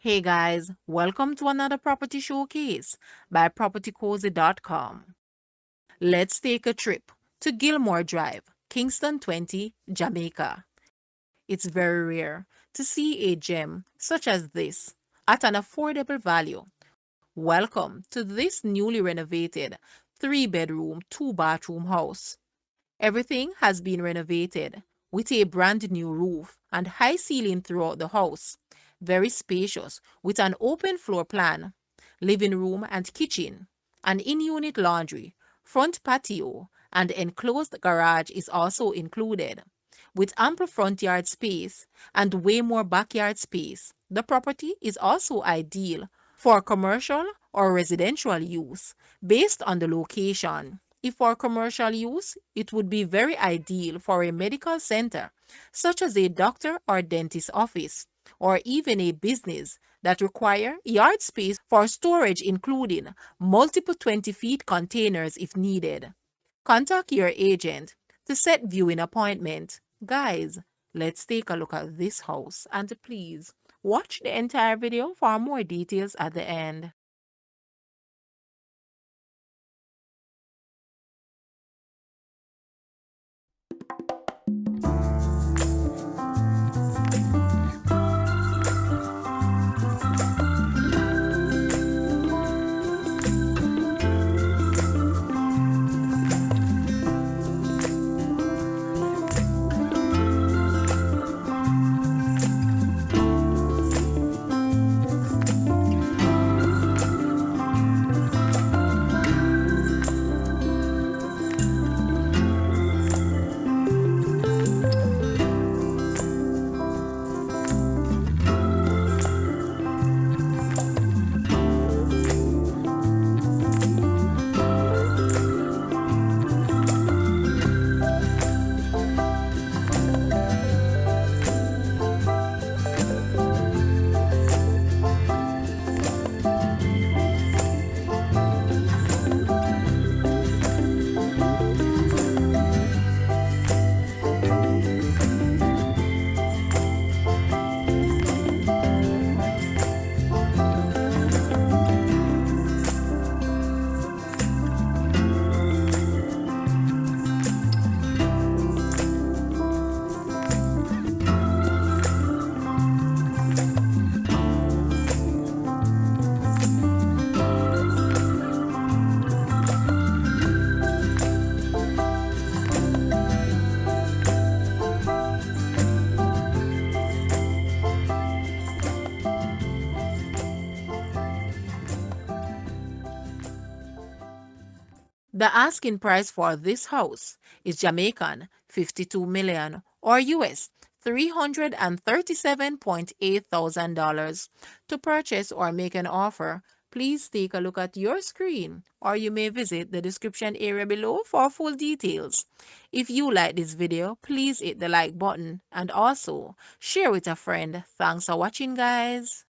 Hey guys, welcome to another property showcase by propertycozy.com. Let's take a trip to Gilmour Drive, Kingston 20, Jamaica. It's very rare to see a gem such as this at an affordable value. Welcome to this newly renovated 3-bedroom, 2-bathroom house. Everything has been renovated with a brand new roof and high ceiling throughout the house. Very spacious with an open floor plan, living room and kitchen, an in-unit laundry, front patio, and enclosed garage is also included. With ample front yard space and way more backyard space, the property is also ideal for commercial or residential use based on the location. If for commercial use, it would be very ideal for a medical center, such as a doctor or dentist office, or even a business that require yard space for storage, including multiple 20-feet containers if needed. Contact your agent to set viewing appointment. Guys, let's take a look at this house and please watch the entire video for more details at the end. The asking price for this house is Jamaican 52 million or US $337.8 thousand. To purchase or make an offer, please take a look at your screen or you may visit the description area below for full details. If you like this video, please hit the like button and also share with a friend. Thanks for watching, guys.